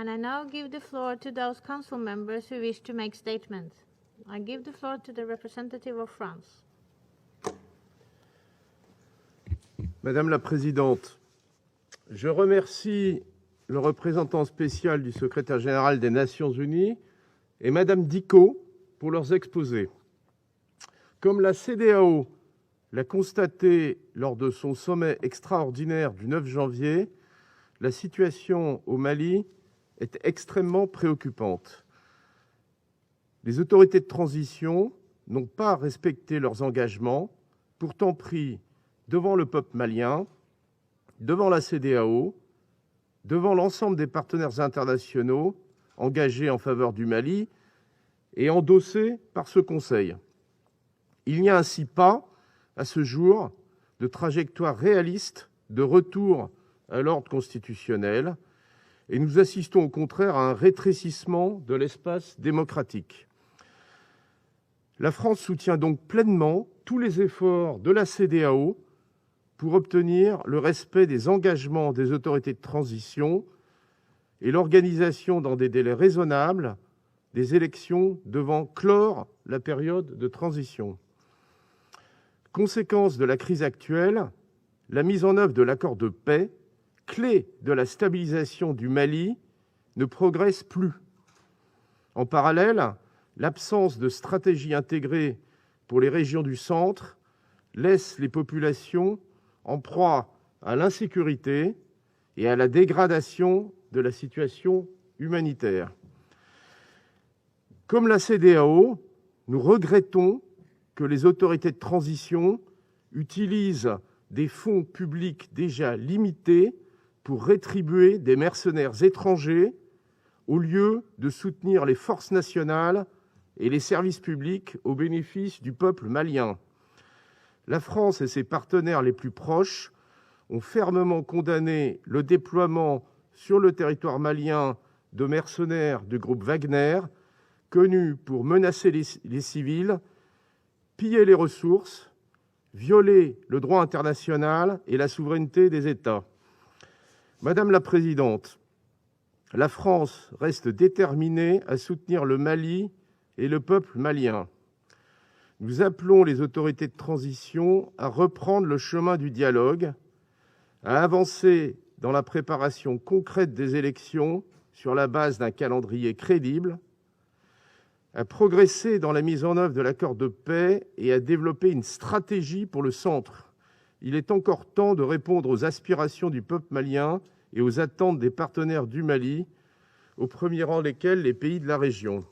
And I now give the floor to those council members who wish to make statements. I give the floor to the representative of France. Madame la Présidente, je remercie le représentant spécial du secrétaire général des Nations Unies et Madame Dicot pour leurs exposés. Comme la CEDEAO l'a constaté lors de son sommet extraordinaire du 9 janvier, la situation au Mali est extrêmement préoccupante. Les autorités de transition n'ont pas respecté leurs engagements, pourtant pris devant le peuple malien, devant la CEDEAO, devant l'ensemble des partenaires internationaux engagés en faveur du Mali et endossés par ce Conseil. Il n'y a ainsi pas, à ce jour, de trajectoire réaliste de retour à l'ordre constitutionnel, et nous assistons au contraire à un rétrécissement de l'espace démocratique. La France soutient donc pleinement tous les efforts de la CEDEAO pour obtenir le respect des engagements des autorités de transition et l'organisation dans des délais raisonnables des élections devant clore la période de transition. Conséquence de la crise actuelle, la mise en œuvre de l'accord de paix, clé de la stabilisation du Mali, ne progresse plus. En parallèle, l'absence de stratégie intégrée pour les régions du centre laisse les populations en proie à l'insécurité et à la dégradation de la situation humanitaire. Comme la CEDEAO, nous regrettons que les autorités de transition utilisent des fonds publics déjà limités pour rétribuer des mercenaires étrangers au lieu de soutenir les forces nationales et les services publics au bénéfice du peuple malien. La France et ses partenaires les plus proches ont fermement condamné le déploiement sur le territoire malien de mercenaires du groupe Wagner, connus pour menacer les civils, piller les ressources, violer le droit international et la souveraineté des États. Madame la Présidente, la France reste déterminée à soutenir le Mali et le peuple malien. Nous appelons les autorités de transition à reprendre le chemin du dialogue, à avancer dans la préparation concrète des élections sur la base d'un calendrier crédible, à progresser dans la mise en œuvre de l'accord de paix et à développer une stratégie pour le centre. Il est encore temps de répondre aux aspirations du peuple malien et aux attentes des partenaires du Mali, au premier rang desquels les pays de la région.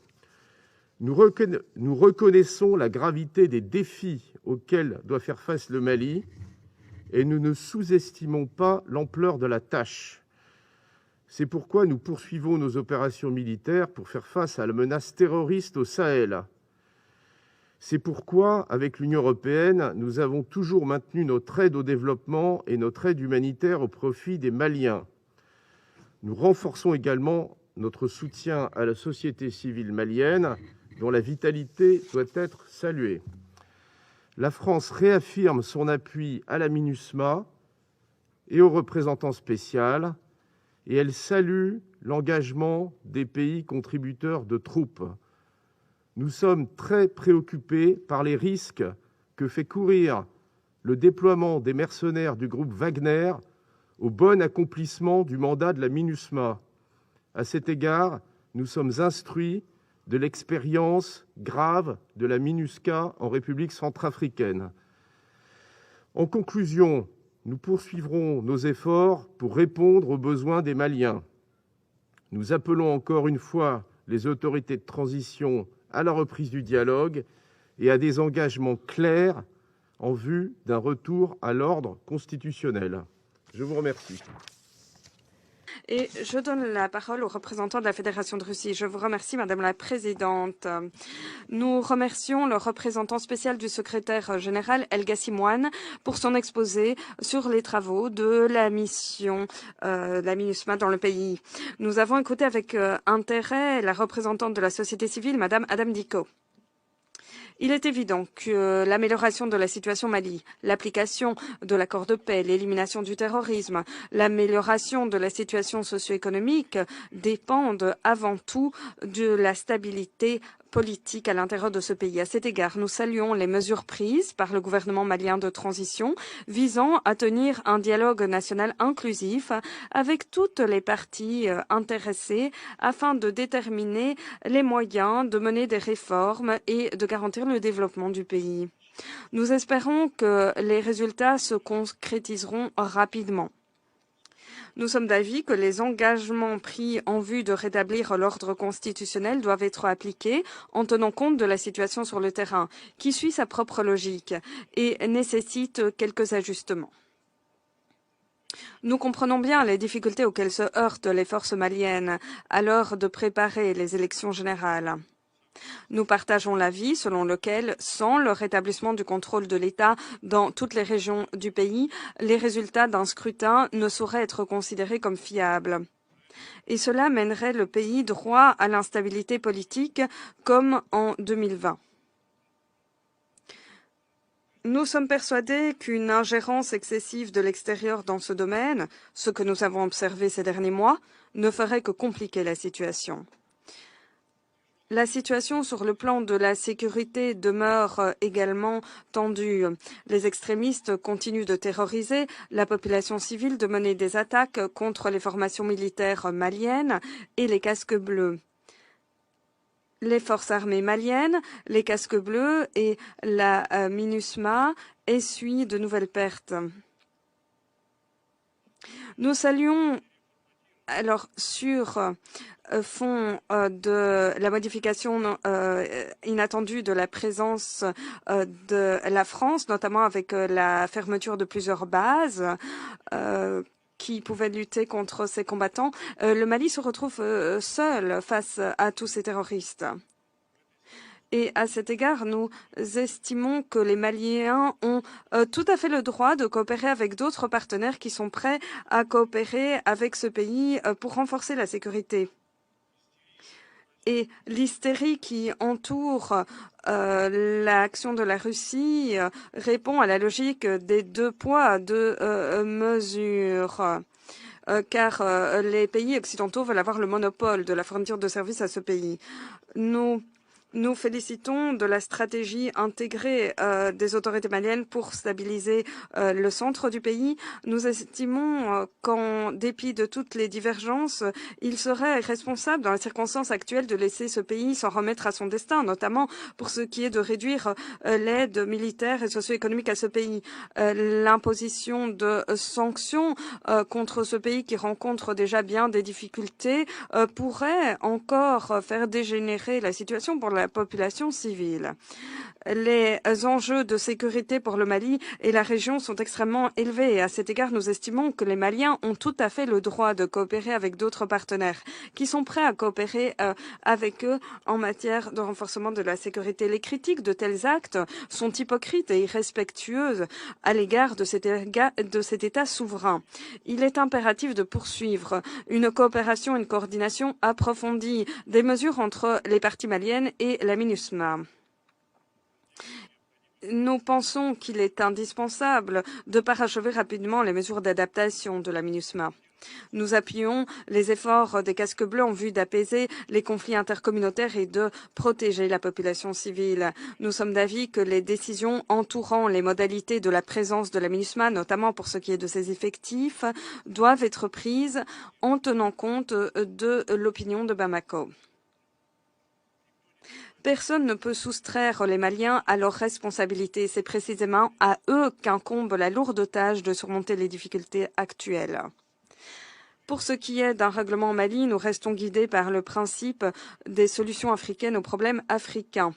Nous reconnaissons la gravité des défis auxquels doit faire face le Mali et nous ne sous-estimons pas l'ampleur de la tâche. C'est pourquoi nous poursuivons nos opérations militaires pour faire face à la menace terroriste au Sahel. C'est pourquoi, avec l'Union européenne, nous avons toujours maintenu notre aide au développement et notre aide humanitaire au profit des Maliens. Nous renforçons également notre soutien à la société civile malienne, dont la vitalité doit être saluée. La France réaffirme son appui à la MINUSMA et au représentant spécial, et elle salue l'engagement des pays contributeurs de troupes. Nous sommes très préoccupés par les risques que fait courir le déploiement des mercenaires du groupe Wagner au bon accomplissement du mandat de la MINUSMA. À cet égard, nous sommes instruits de l'expérience grave de la MINUSCA en République centrafricaine. En conclusion, nous poursuivrons nos efforts pour répondre aux besoins des Maliens. Nous appelons encore une fois les autorités de transition à la reprise du dialogue et à des engagements clairs en vue d'un retour à l'ordre constitutionnel. Je vous remercie. Et je donne la parole au représentant de la Fédération de Russie. Je vous remercie, Madame la Présidente. Nous remercions le représentant spécial du secrétaire général, El Gassimouane, pour son exposé sur les travaux de la mission la MINUSMA dans le pays. Nous avons écouté avec intérêt la représentante de la société civile, Madame Adam Dicot. Il est évident que l'amélioration de la situation au Mali, l'application de l'accord de paix, l'élimination du terrorisme, l'amélioration de la situation socio-économique dépendent avant tout de la stabilité politique à l'intérieur de ce pays. À cet égard, nous saluons les mesures prises par le gouvernement malien de transition visant à tenir un dialogue national inclusif avec toutes les parties intéressées afin de déterminer les moyens de mener des réformes et de garantir le développement du pays. Nous espérons que les résultats se concrétiseront rapidement. Nous sommes d'avis que les engagements pris en vue de rétablir l'ordre constitutionnel doivent être appliqués en tenant compte de la situation sur le terrain, qui suit sa propre logique et nécessite quelques ajustements. Nous comprenons bien les difficultés auxquelles se heurtent les forces maliennes à l'heure de préparer les élections générales. Nous partageons l'avis selon lequel, sans le rétablissement du contrôle de l'État dans toutes les régions du pays, les résultats d'un scrutin ne sauraient être considérés comme fiables. Et cela mènerait le pays droit à l'instabilité politique comme en 2020. Nous sommes persuadés qu'une ingérence excessive de l'extérieur dans ce domaine, ce que nous avons observé ces derniers mois, ne ferait que compliquer la situation. La situation sur le plan de la sécurité demeure également tendue. Les extrémistes continuent de terroriser la population civile, de mener des attaques contre les formations militaires maliennes et les casques bleus. Les forces armées maliennes, les casques bleus et la MINUSMA essuient de nouvelles pertes. Nous saluons alors sur fond de la modification inattendue de la présence de la France, notamment avec la fermeture de plusieurs bases qui pouvaient lutter contre ces combattants, le Mali se retrouve seul face à tous ces terroristes. Et à cet égard, nous estimons que les Maliens ont tout à fait le droit de coopérer avec d'autres partenaires qui sont prêts à coopérer avec ce pays pour renforcer la sécurité. Et l'hystérie qui entoure l'action de la Russie répond à la logique des deux poids, deux mesures. Car les pays occidentaux veulent avoir le monopole de la fourniture de services à ce pays. Nous félicitons de la stratégie intégrée des autorités maliennes pour stabiliser le centre du pays. Nous estimons qu'en dépit de toutes les divergences, il serait responsable dans les circonstances actuelles de laisser ce pays s'en remettre à son destin, notamment pour ce qui est de réduire l'aide militaire et socio-économique à ce pays. L'imposition de sanctions contre ce pays qui rencontre déjà bien des difficultés pourrait encore faire dégénérer la situation pour la population civile. Les enjeux de sécurité pour le Mali et la région sont extrêmement élevés et à cet égard, nous estimons que les Maliens ont tout à fait le droit de coopérer avec d'autres partenaires qui sont prêts à coopérer avec eux en matière de renforcement de la sécurité. Les critiques de tels actes sont hypocrites et irrespectueuses à l'égard de cet État souverain. Il est impératif de poursuivre une coopération, une coordination approfondie des mesures entre les parties maliennes et la MINUSMA. Nous pensons qu'il est indispensable de parachever rapidement les mesures d'adaptation de la MINUSMA. Nous appuyons les efforts des casques bleus en vue d'apaiser les conflits intercommunautaires et de protéger la population civile. Nous sommes d'avis que les décisions entourant les modalités de la présence de la MINUSMA, notamment pour ce qui est de ses effectifs, doivent être prises en tenant compte de l'opinion de Bamako. Personne ne peut soustraire les Maliens à leurs responsabilités. C'est précisément à eux qu'incombe la lourde tâche de surmonter les difficultés actuelles. Pour ce qui est d'un règlement au Mali, nous restons guidés par le principe des solutions africaines aux problèmes africains.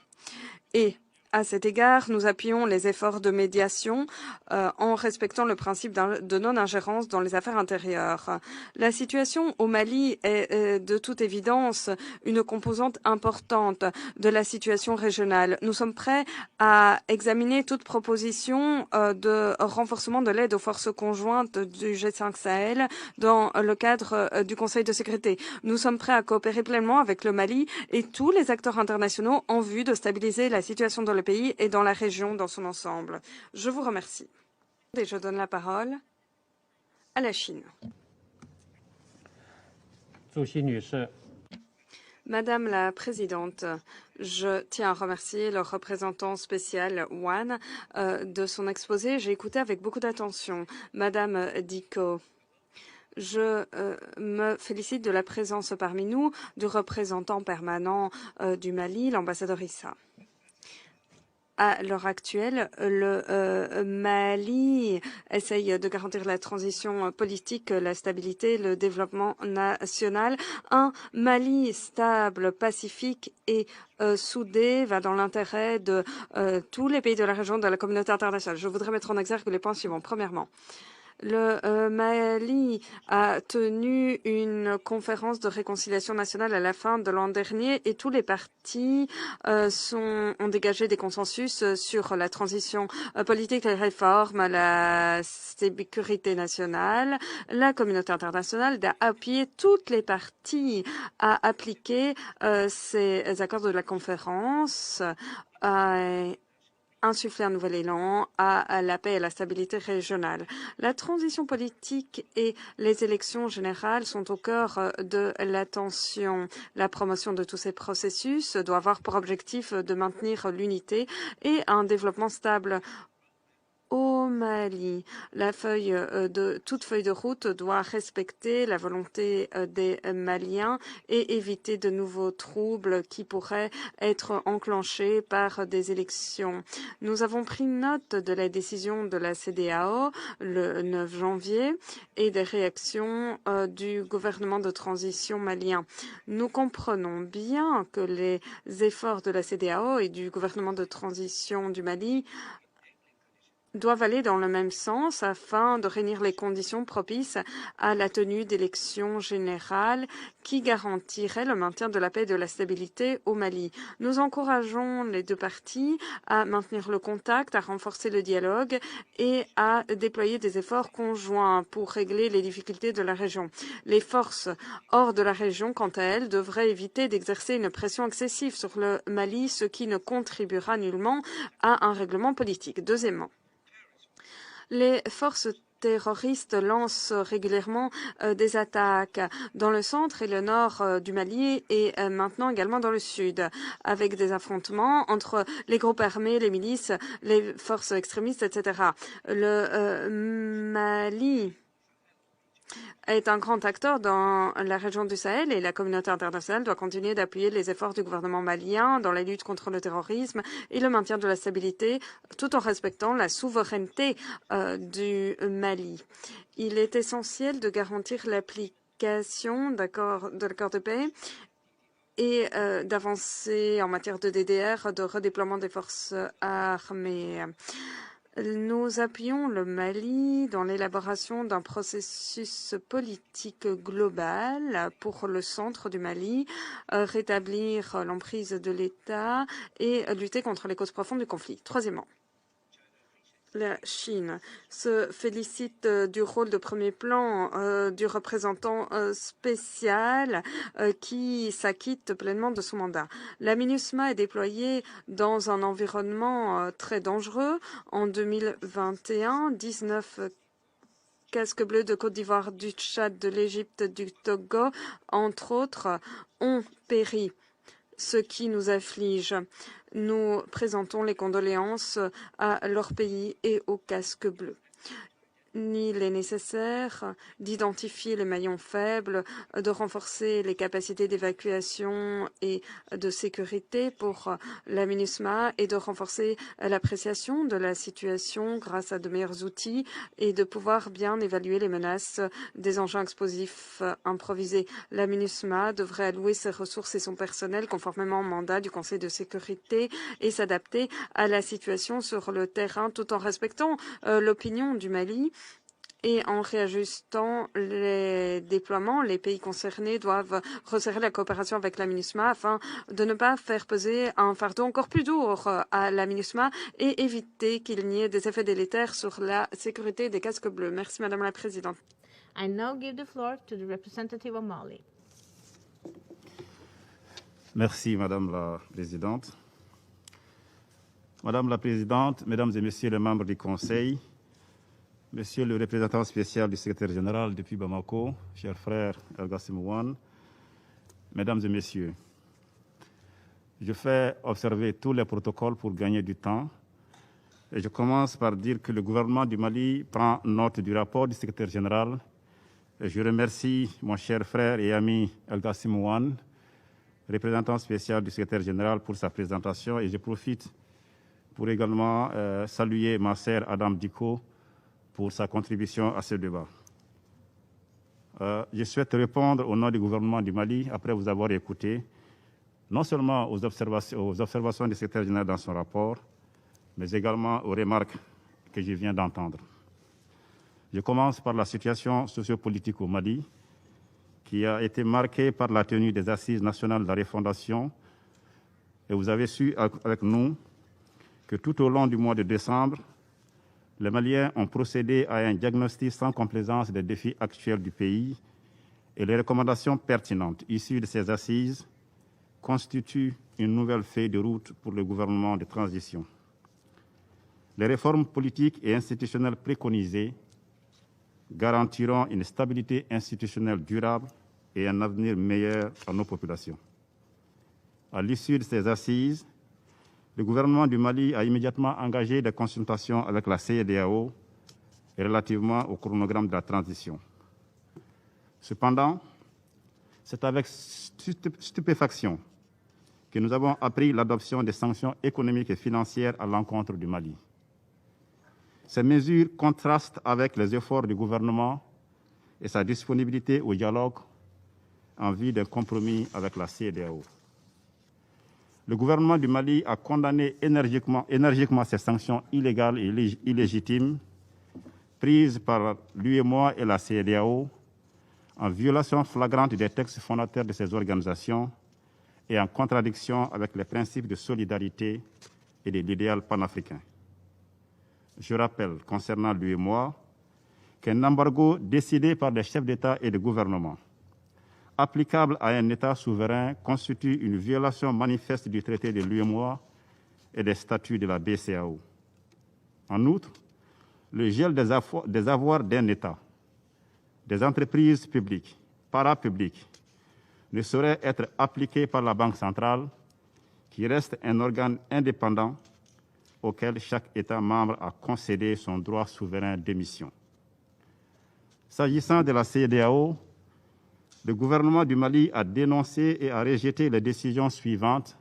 Et à cet égard, nous appuyons les efforts de médiation en respectant le principe de non-ingérence dans les affaires intérieures. La situation au Mali est de toute évidence une composante importante de la situation régionale. Nous sommes prêts à examiner toute proposition de renforcement de l'aide aux forces conjointes du G5 Sahel dans le cadre du Conseil de sécurité. Nous sommes prêts à coopérer pleinement avec le Mali et tous les acteurs internationaux en vue de stabiliser la situation de le pays et dans la région dans son ensemble. Je vous remercie. Et je donne la parole à la Chine. Madame la Présidente, je tiens à remercier le représentant spécial Wan de son exposé. J'ai écouté avec beaucoup d'attention. Madame Dicko, je me félicite de la présence parmi nous du représentant permanent du Mali, l'ambassadeur Issa. À l'heure actuelle, le Mali essaye de garantir la transition politique, la stabilité, le développement national. Un Mali stable, pacifique et soudé va dans l'intérêt de tous les pays de la région, de la communauté internationale. Je voudrais mettre en exergue les points suivants. Premièrement, le Mali a tenu une conférence de réconciliation nationale à la fin de l'an dernier et tous les partis ont dégagé des consensus sur la transition politique, les réformes, la sécurité nationale. La communauté internationale a appuyé toutes les parties à appliquer ces accords de la conférence. Insuffler un nouvel élan à la paix et à la stabilité régionale. La transition politique et les élections générales sont au cœur de l'attention. La promotion de tous ces processus doit avoir pour objectif de maintenir l'unité et un développement stable au Mali. Toute feuille de route doit respecter la volonté des Maliens et éviter de nouveaux troubles qui pourraient être enclenchés par des élections. Nous avons pris note de la décision de la CEDEAO le 9 janvier et des réactions du gouvernement de transition malien. Nous comprenons bien que les efforts de la CEDEAO et du gouvernement de transition du Mali doivent aller dans le même sens afin de réunir les conditions propices à la tenue d'élections générales qui garantiraient le maintien de la paix et de la stabilité au Mali. Nous encourageons les deux parties à maintenir le contact, à renforcer le dialogue et à déployer des efforts conjoints pour régler les difficultés de la région. Les forces hors de la région, quant à elles, devraient éviter d'exercer une pression excessive sur le Mali, ce qui ne contribuera nullement à un règlement politique. Deuxièmement, les forces terroristes lancent régulièrement des attaques dans le centre et le nord du Mali et maintenant également dans le sud, avec des affrontements entre les groupes armés, les milices, les forces extrémistes, etc. Le Mali est un grand acteur dans la région du Sahel et la communauté internationale doit continuer d'appuyer les efforts du gouvernement malien dans la lutte contre le terrorisme et le maintien de la stabilité tout en respectant la souveraineté du Mali. Il est essentiel de garantir l'application de l'accord de paix et d'avancer en matière de DDR, de redéploiement des forces armées. Nous appuyons le Mali dans l'élaboration d'un processus politique global pour le centre du Mali, rétablir l'emprise de l'État et lutter contre les causes profondes du conflit. Troisièmement, la Chine se félicite du rôle de premier plan du représentant spécial qui s'acquitte pleinement de son mandat. La MINUSMA est déployée dans un environnement très dangereux. En 2021, 19 casques bleus de Côte d'Ivoire, du Tchad, de l'Égypte, du Togo, entre autres, ont péri, ce qui nous afflige. Nous présentons les condoléances à leur pays et aux casques bleus. Il est nécessaire d'identifier les maillons faibles, de renforcer les capacités d'évacuation et de sécurité pour la MINUSMA et de renforcer l'appréciation de la situation grâce à de meilleurs outils et de pouvoir bien évaluer les menaces des engins explosifs improvisés. La MINUSMA devrait allouer ses ressources et son personnel conformément au mandat du Conseil de sécurité et s'adapter à la situation sur le terrain tout en respectant l'opinion du Mali. Et en réajustant les déploiements, les pays concernés doivent resserrer la coopération avec la MINUSMA afin de ne pas faire peser un fardeau encore plus lourd à la MINUSMA et éviter qu'il n'y ait des effets délétères sur la sécurité des casques bleus. Merci, Madame la Présidente. I now give the floor to the representative of Mali. Merci, Madame la Présidente. Madame la Présidente, Mesdames et Messieurs les membres du Conseil, Monsieur le représentant spécial du secrétaire général depuis Bamako, cher frère El Gassim Ouane, Mesdames et Messieurs, je fais observer tous les protocoles pour gagner du temps et je commence par dire que le gouvernement du Mali prend note du rapport du secrétaire général et je remercie mon cher frère et ami El Gassim Ouane, représentant spécial du secrétaire général, pour sa présentation et je profite pour également saluer ma sœur Adam Diko pour sa contribution à ce débat. Je souhaite répondre au nom du gouvernement du Mali, après vous avoir écouté, non seulement aux observations du secrétaire général dans son rapport, mais également aux remarques que je viens d'entendre. Je commence par la situation sociopolitique au Mali, qui a été marquée par la tenue des Assises nationales de la refondation. Et vous avez su avec nous que tout au long du mois de décembre, les Maliens ont procédé à un diagnostic sans complaisance des défis actuels du pays et les recommandations pertinentes issues de ces assises constituent une nouvelle feuille de route pour le gouvernement de transition. Les réformes politiques et institutionnelles préconisées garantiront une stabilité institutionnelle durable et un avenir meilleur à nos populations. À l'issue de ces assises, le gouvernement du Mali a immédiatement engagé des consultations avec la CEDEAO relativement au chronogramme de la transition. Cependant, c'est avec stupéfaction que nous avons appris l'adoption des sanctions économiques et financières à l'encontre du Mali. Ces mesures contrastent avec les efforts du gouvernement et sa disponibilité au dialogue en vue d'un compromis avec la CEDEAO. Le gouvernement du Mali a condamné énergiquement ces sanctions illégales et illégitimes prises par l'UEMOA et la CEDEAO en violation flagrante des textes fondateurs de ces organisations et en contradiction avec les principes de solidarité et de l'idéal panafricain. Je rappelle, concernant l'UEMOA, qu'un embargo décidé par les chefs d'État et de gouvernement, applicable à un État souverain, constitue une violation manifeste du traité de l'UEMOA et des statuts de la BCEAO. En outre, le gel des avoirs d'un État, des entreprises publiques, parapubliques, ne saurait être appliqué par la Banque centrale, qui reste un organe indépendant auquel chaque État membre a concédé son droit souverain d'émission. S'agissant de la CEDEAO, le gouvernement du Mali a dénoncé et a rejeté les décisions suivantes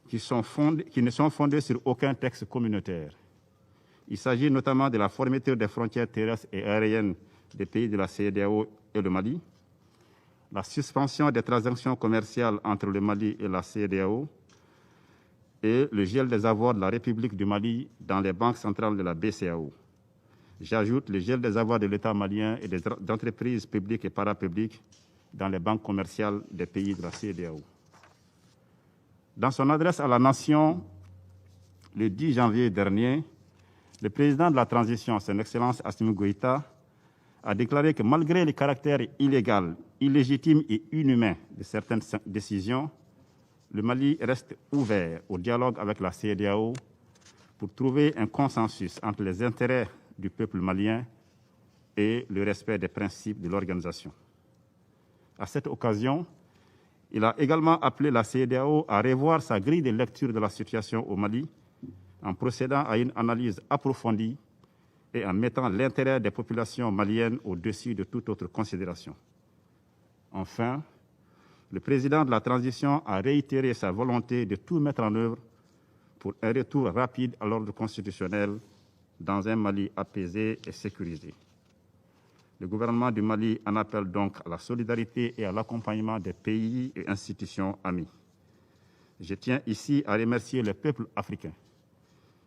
qui ne sont fondées sur aucun texte communautaire. Il s'agit notamment de la fermeture des frontières terrestres et aériennes des pays de la CEDEAO et le Mali, la suspension des transactions commerciales entre le Mali et la CEDEAO et le gel des avoirs de la République du Mali dans les banques centrales de la BCEAO. J'ajoute le gel des avoirs de l'État malien et des entreprises publiques et parapubliques dans les banques commerciales des pays de la CEDEAO. Dans son adresse à la nation, le 10 janvier dernier, le président de la transition, son Excellence Assimi Goïta, a déclaré que malgré le caractère illégal, illégitime et inhumain de certaines décisions, le Mali reste ouvert au dialogue avec la CEDEAO pour trouver un consensus entre les intérêts du peuple malien et le respect des principes de l'organisation. À cette occasion, il a également appelé la CEDEAO à revoir sa grille de lecture de la situation au Mali en procédant à une analyse approfondie et en mettant l'intérêt des populations maliennes au-dessus de toute autre considération. Enfin, le président de la transition a réitéré sa volonté de tout mettre en œuvre pour un retour rapide à l'ordre constitutionnel dans un Mali apaisé et sécurisé. Le gouvernement du Mali en appelle donc à la solidarité et à l'accompagnement des pays et institutions amis. Je tiens ici à remercier les peuples africains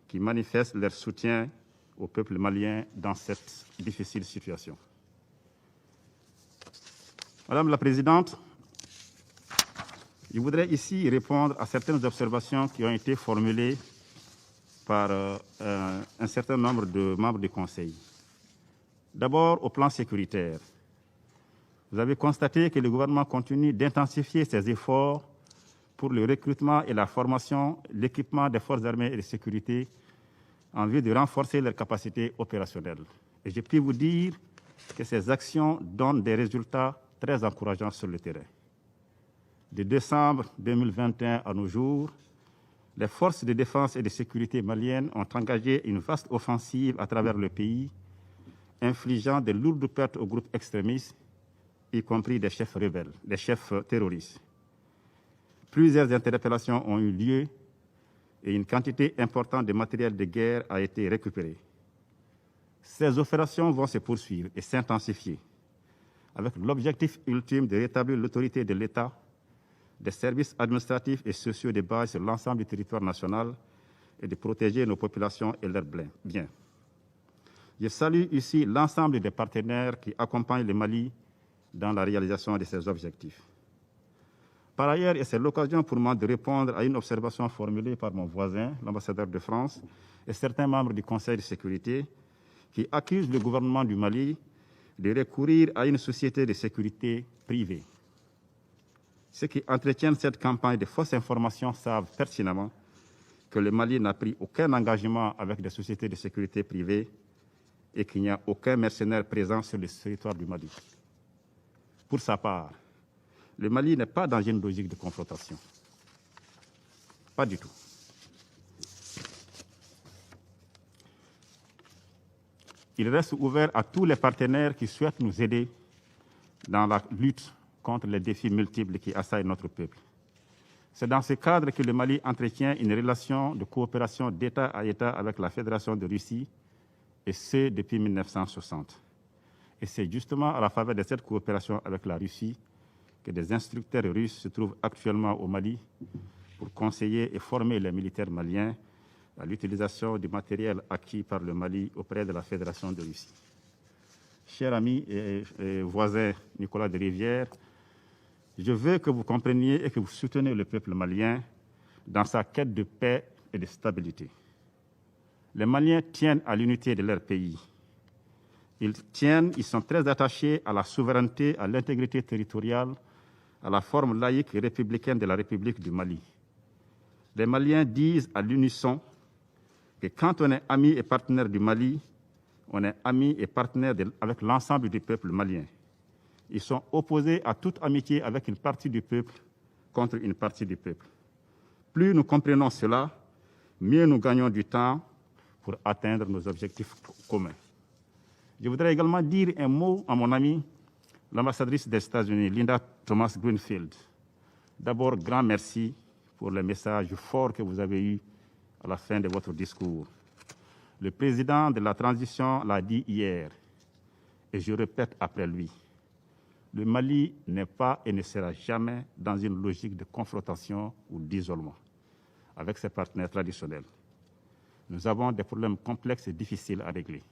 qui manifestent leur soutien au peuple malien dans cette difficile situation. Madame la Présidente, je voudrais ici répondre à certaines observations qui ont été formulées par un certain nombre de membres du Conseil. D'abord, au plan sécuritaire, vous avez constaté que le gouvernement continue d'intensifier ses efforts pour le recrutement et la formation, l'équipement des forces armées et de sécurité en vue de renforcer leurs capacités opérationnelles. Et je puis vous dire que ces actions donnent des résultats très encourageants sur le terrain. De décembre 2021 à nos jours, les forces de défense et de sécurité maliennes ont engagé une vaste offensive à travers le pays, infligeant de lourdes pertes aux groupes extrémistes, y compris des chefs rebelles, des chefs terroristes. Plusieurs interpellations ont eu lieu et une quantité importante de matériel de guerre a été récupérée. Ces opérations vont se poursuivre et s'intensifier, avec l'objectif ultime de rétablir l'autorité de l'État, des services administratifs et sociaux de base sur l'ensemble du territoire national et de protéger nos populations et leurs biens. Je salue ici l'ensemble des partenaires qui accompagnent le Mali dans la réalisation de ces objectifs. Par ailleurs, et c'est l'occasion pour moi de répondre à une observation formulée par mon voisin, l'ambassadeur de France, et certains membres du Conseil de sécurité, qui accusent le gouvernement du Mali de recourir à une société de sécurité privée. Ceux qui entretiennent cette campagne de fausses informations savent pertinemment que le Mali n'a pris aucun engagement avec des sociétés de sécurité privées et qu'il n'y a aucun mercenaire présent sur le territoire du Mali. Pour sa part, le Mali n'est pas dans une logique de confrontation. Pas du tout. Il reste ouvert à tous les partenaires qui souhaitent nous aider dans la lutte contre les défis multiples qui assaillent notre peuple. C'est dans ce cadre que le Mali entretient une relation de coopération d'État à État avec la Fédération de Russie, et ce depuis 1960. Et c'est justement à la faveur de cette coopération avec la Russie que des instructeurs russes se trouvent actuellement au Mali pour conseiller et former les militaires maliens à l'utilisation du matériel acquis par le Mali auprès de la Fédération de Russie. Cher ami et voisin Nicolas de Rivière, je veux que vous compreniez et que vous souteniez le peuple malien dans sa quête de paix et de stabilité. Les Maliens tiennent à l'unité de leur pays. Ils sont très attachés à la souveraineté, à l'intégrité territoriale, à la forme laïque et républicaine de la République du Mali. Les Maliens disent à l'unisson que quand on est ami et partenaire du Mali, on est ami et partenaire avec l'ensemble du peuple malien. Ils sont opposés à toute amitié avec une partie du peuple contre une partie du peuple. Plus nous comprenons cela, mieux nous gagnons du temps pour atteindre nos objectifs communs. Je voudrais également dire un mot à mon amie, l'ambassadrice des États-Unis, Linda Thomas-Greenfield. D'abord, grand merci pour le message fort que vous avez eu à la fin de votre discours. Le président de la transition l'a dit hier, et je répète après lui. Le Mali n'est pas et ne sera jamais dans une logique de confrontation ou d'isolement avec ses partenaires traditionnels. Nous avons des problèmes complexes et difficiles à régler.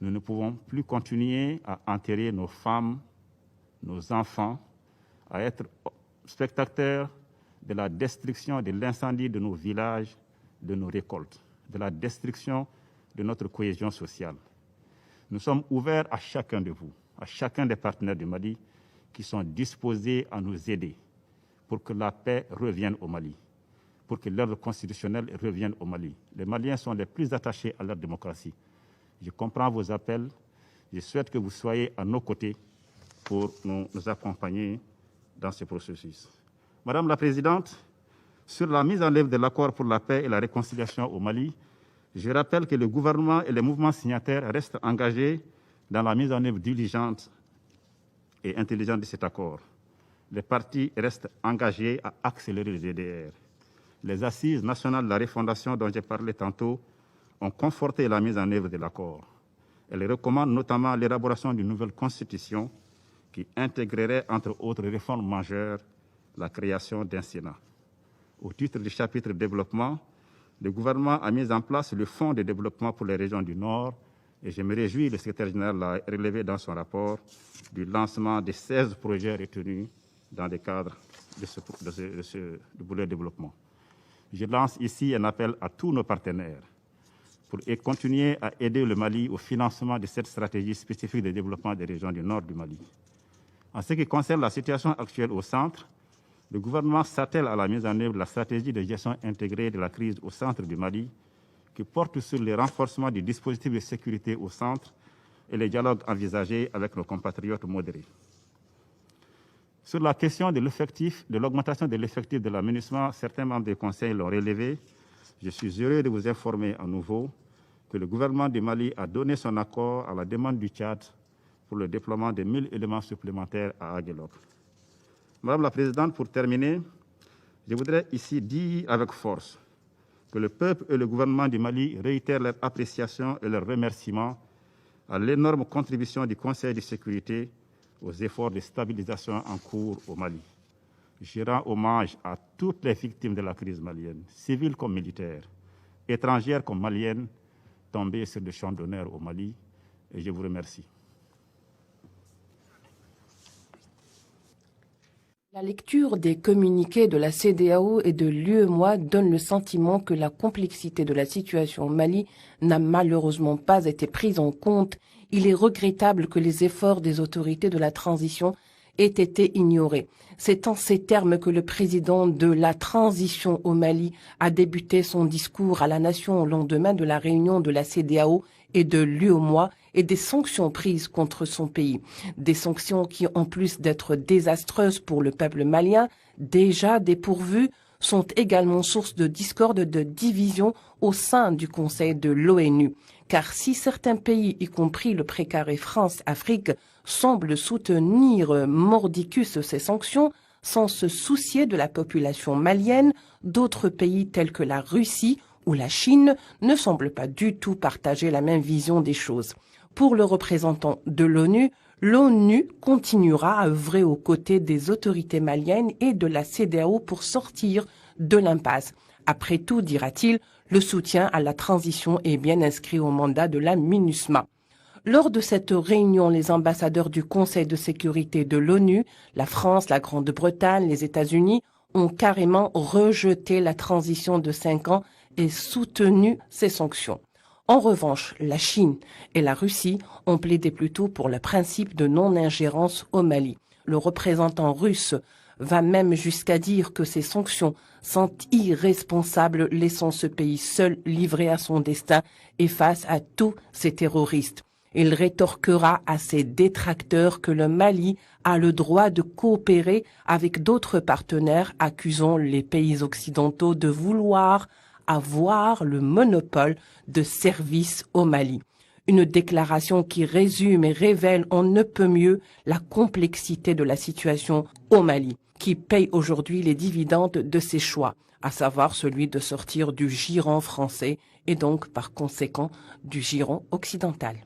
Nous ne pouvons plus continuer à enterrer nos femmes, nos enfants, à être spectateurs de la destruction et de l'incendie de nos villages, de nos récoltes, de la destruction de notre cohésion sociale. Nous sommes ouverts à chacun de vous, à chacun des partenaires du Mali qui sont disposés à nous aider pour que la paix revienne au Mali, pour que l'ordre constitutionnel revienne au Mali. Les Maliens sont les plus attachés à leur démocratie. Je comprends vos appels. Je souhaite que vous soyez à nos côtés pour nous accompagner dans ce processus. Madame la Présidente, sur la mise en œuvre de l'accord pour la paix et la réconciliation au Mali, je rappelle que le gouvernement et les mouvements signataires restent engagés dans la mise en œuvre diligente et intelligente de cet accord. Les partis restent engagés à accélérer les DDR. Les assises nationales de la refondation dont j'ai parlé tantôt ont conforté la mise en œuvre de l'accord. Elles recommandent notamment l'élaboration d'une nouvelle constitution qui intégrerait, entre autres réformes majeures, la création d'un Sénat. Au titre du chapitre développement, le gouvernement a mis en place le Fonds de développement pour les régions du Nord et je me réjouis, le secrétaire général l'a relevé dans son rapport, du lancement de 16 projets retenus dans le cadre de ce volet développement. Je lance ici un appel à tous nos partenaires pour continuer à aider le Mali au financement de cette stratégie spécifique de développement des régions du nord du Mali. En ce qui concerne la situation actuelle au centre, le gouvernement s'attelle à la mise en œuvre de la stratégie de gestion intégrée de la crise au centre du Mali, qui porte sur le renforcement du dispositif de sécurité au centre et les dialogues envisagés avec nos compatriotes modérés. Sur la question de l'augmentation de l'effectif de la MINUSMA, certains membres du Conseil l'ont relevé. Je suis heureux de vous informer à nouveau que le gouvernement du Mali a donné son accord à la demande du Tchad pour le déploiement de 1000 éléments supplémentaires à Aguelok. Madame la Présidente, pour terminer, je voudrais ici dire avec force que le peuple et le gouvernement du Mali réitèrent leur appréciation et leur remerciement à l'énorme contribution du Conseil de sécurité aux efforts de stabilisation en cours au Mali. Je rends hommage à toutes les victimes de la crise malienne, civiles comme militaires, étrangères comme maliennes, tombées sur le champ d'honneur au Mali, et je vous remercie. La lecture des communiqués de la CEDEAO et de l'UEMOA donne le sentiment que la complexité de la situation au Mali n'a malheureusement pas été prise en compte. Il est regrettable que les efforts des autorités de la transition aient été ignorés. C'est en ces termes que le président de la transition au Mali a débuté son discours à la nation au lendemain de la réunion de la CEDEAO et de l'UEMOA et des sanctions prises contre son pays. Des sanctions qui, en plus d'être désastreuses pour le peuple malien, déjà dépourvues, sont également source de discorde, de division au sein du Conseil de l'ONU. Car si certains pays, y compris le précaré France-Afrique, semblent soutenir mordicus ces sanctions, sans se soucier de la population malienne, d'autres pays tels que la Russie ou la Chine ne semblent pas du tout partager la même vision des choses. Pour le représentant de l'ONU, l'ONU continuera à œuvrer aux côtés des autorités maliennes et de la CEDEAO pour sortir de l'impasse. Après tout, dira-t-il, le soutien à la transition est bien inscrit au mandat de la MINUSMA. Lors de cette réunion, les ambassadeurs du Conseil de sécurité de l'ONU, la France, la Grande-Bretagne, les États-Unis, ont carrément rejeté la transition de 5 ans et soutenu ces sanctions. En revanche, la Chine et la Russie ont plaidé plutôt pour le principe de non-ingérence au Mali. Le représentant russe va même jusqu'à dire que ces sanctions sont irresponsables, laissant ce pays seul livré à son destin et face à tous ces terroristes. Il rétorquera à ses détracteurs que le Mali a le droit de coopérer avec d'autres partenaires, accusant les pays occidentaux de vouloir avoir le monopole de services au Mali. Une déclaration qui résume et révèle on ne peut mieux la complexité de la situation au Mali, qui paye aujourd'hui les dividendes de ses choix, à savoir celui de sortir du giron français et donc par conséquent du giron occidental.